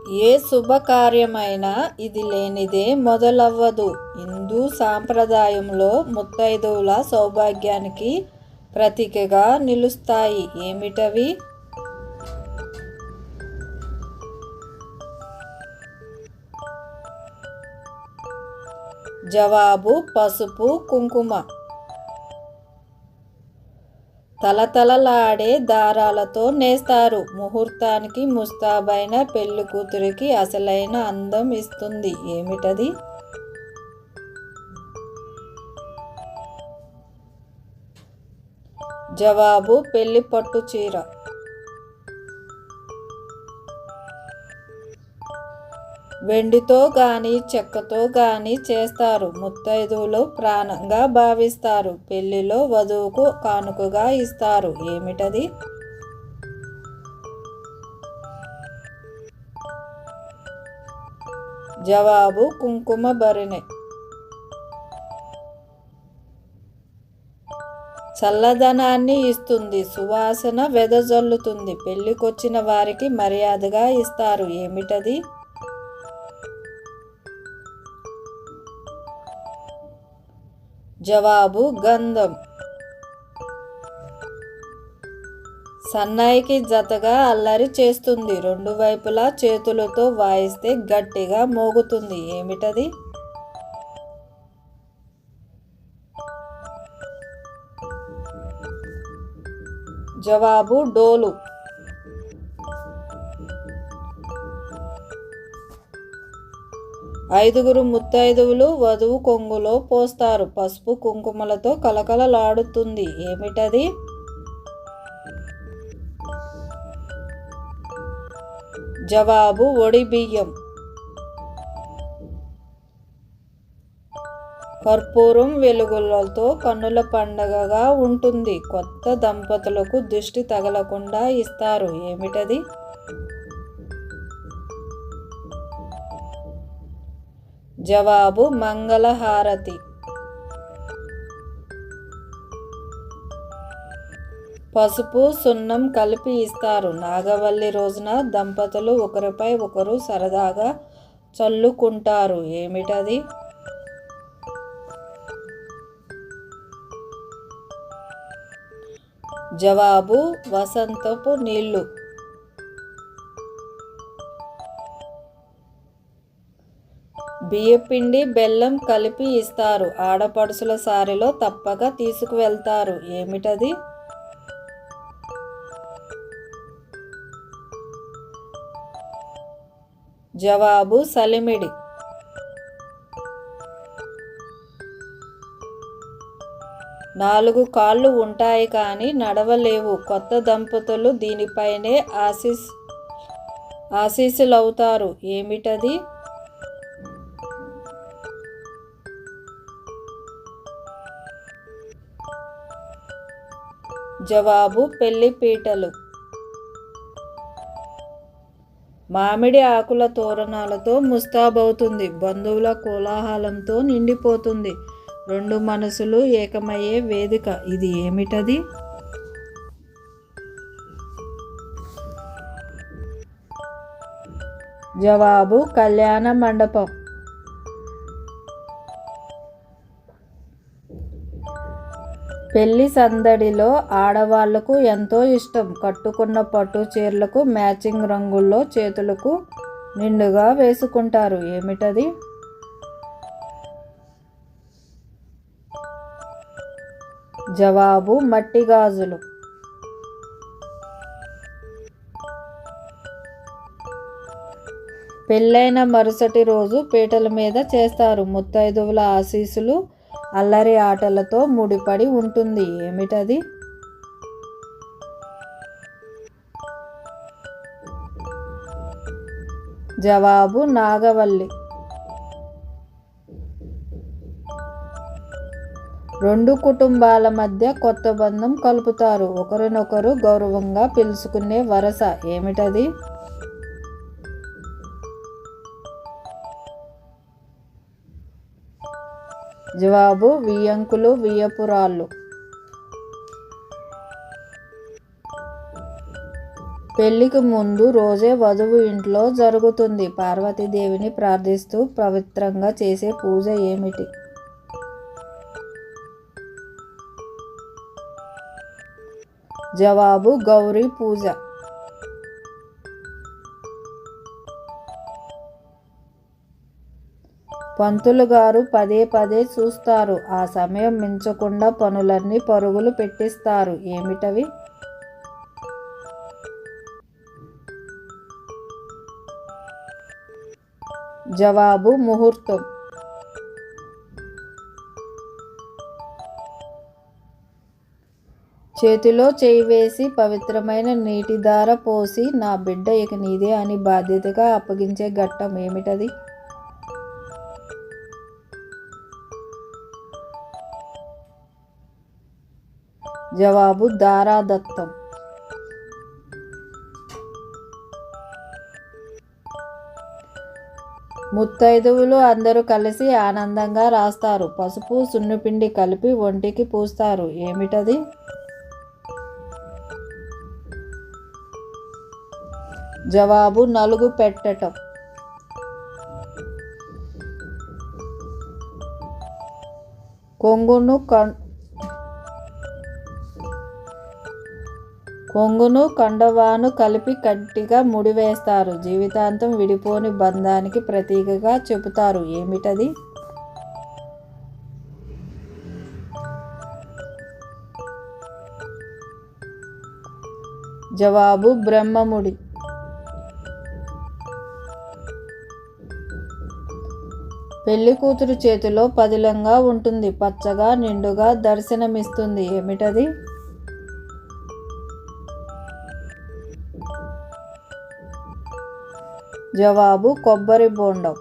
ఏ శుభకార్యమైనా ఇది లేనిదే మొదలవ్వదు. హిందూ సాంప్రదాయంలో ముత్తైదువుల సౌభాగ్యానికి ప్రతీకగా నిలుస్తాయి. ఏమిటవి? జవాబు పసుపు, కుంకుమ. తలతలలాడే దారాలతో నేస్తారు. ముహూర్తానికి ముస్తాబైన పెళ్లి కూతురికి అసలైన అందం ఇస్తుంది. ఏమిటది? జవాబు పెళ్లి పట్టు చీర. వెండితో గాని చెక్కతో గాని చేస్తారు. ముత్తైదువులు ప్రాణంగా భావిస్తారు. పెళ్లిలో వధువుకు కానుకగా ఇస్తారు. ఏమిటది? జవాబు కుంకుమ భరిణె. చల్లదనాన్ని ఇస్తుంది. సువాసన వెదజల్లుతుంది. పెళ్లికొచ్చిన వారికి మర్యాదగా ఇస్తారు. ఏమిటది? జవాబు గంధం. సన్నాయికి జతగా అల్లరి చేస్తుంది. రెండు వైపులా చేతులతో వాయిస్తే గట్టిగా మోగుతుంది. ఏమిటది? జవాబు డోలు. ఐదుగురు ముత్తైదువులు వధువు కొంగులో పోస్తారు. పసుపు కుంకుమలతో కలకలలాడుతుంది. ఏమిటది? జవాబు ఒడి బియ్యం. కర్పూరం వెలుగులతో కన్నుల పండగగా ఉంటుంది. కొత్త దంపతులకు దిష్టి తగలకుండా ఇస్తారు. ఏమిటది? జవాబు మంగళహారతి. పసుపు సున్నం కలిపి ఇస్తారు. నాగవల్లి రోజున దంపతులు ఒకరిపై ఒకరు సరదాగా చల్లుకుంటారు. ఏమిటది? జవాబు వసంతపు నీళ్లు. బియ్యపిండి బెల్లం కలిపి ఇస్తారు. ఆడపడుచుల సారిలో తప్పక తీసుకువెళ్తారు. ఏమిటది? జవాబు సలిమిడి. నాలుగు కాళ్ళు ఉంటాయి కానీ నడవలేవు. కొత్త దంపతులు దీనిపైనే ఆశీస్సులవుతారు. ఏమిటది? జవాబు పెళ్లి పీటలు. మామిడి ఆకుల తోరణాలతో ముస్తాబవుతుంది. బంధువుల కోలాహలంతో నిండిపోతుంది. రెండు మనసులు ఏకమయ్యే వేదిక. ఇది ఏమిటది? జవాబు కళ్యాణ మండపం. పెళ్లి సందడిలో ఆడవాళ్లకు ఎంతో ఇష్టం. కట్టుకున్న పట్టు చీరలకు మ్యాచింగ్ రంగుల్లో చేతులకు నిండుగా వేసుకుంటారు. ఏమిటది? జవాబు మట్టి గాజులు. పెళ్ళైన మరుసటి రోజు పీటల మీద చేస్తారు. ముత్తైదువుల ఆశీస్సులు అల్లరి ఆటలతో ముడిపడి ఉంటుంది. ఏమిటది? జవాబు నాగవల్లి. రెండు కుటుంబాల మధ్య కొత్త బంధం కలుపుతారు. ఒకరినొకరు గౌరవంగా పిలుచుకునే వరస. ఏమిటది? జవాబు వియ్యంకులు, వియ్యపురాళ్ళు. పెళ్లికి ముందు రోజే వధువు ఇంట్లో జరుగుతుంది. పార్వతీదేవిని ప్రార్థిస్తూ పవిత్రంగా చేసే పూజ ఏమిటి? జవాబు గౌరీ పూజ. పంతులు గారు పదే పదే చూస్తారు. ఆ సమయం మించకుండా పనులన్నీ పరుగులు పెట్టిస్తారు. ఏమిటవి? జవాబు ముహూర్తం. చేతిలో చేయి వేసి పవిత్రమైన నీటిధార పోసి నా బిడ్డ ఇక నీదే అని బాధ్యతగా అప్పగించే ఘట్టం ఏమిటది? జవాబు దారాదత్తం. ముత్తైదువులు అందరూ కలిసి ఆనందంగా రాస్తారు. పసుపు సున్నిపిండి కలిపి ఒంటికి పూస్తారు. ఏమిటది? జవాబు నలుగు పెట్టటం. కొంగును కండవాను కలిపి గట్టిగా ముడివేస్తారు. జీవితాంతం విడిపోని బంధానికి ప్రతీకగా చెబుతారు. ఏమిటది? జవాబు బ్రహ్మముడి. పెళ్లి కూతురు చేతిలో పదిలంగా ఉంటుంది. పచ్చగా నిండుగా దర్శనమిస్తుంది. ఏమిటది? జవాబు కొబ్బరి బోండం.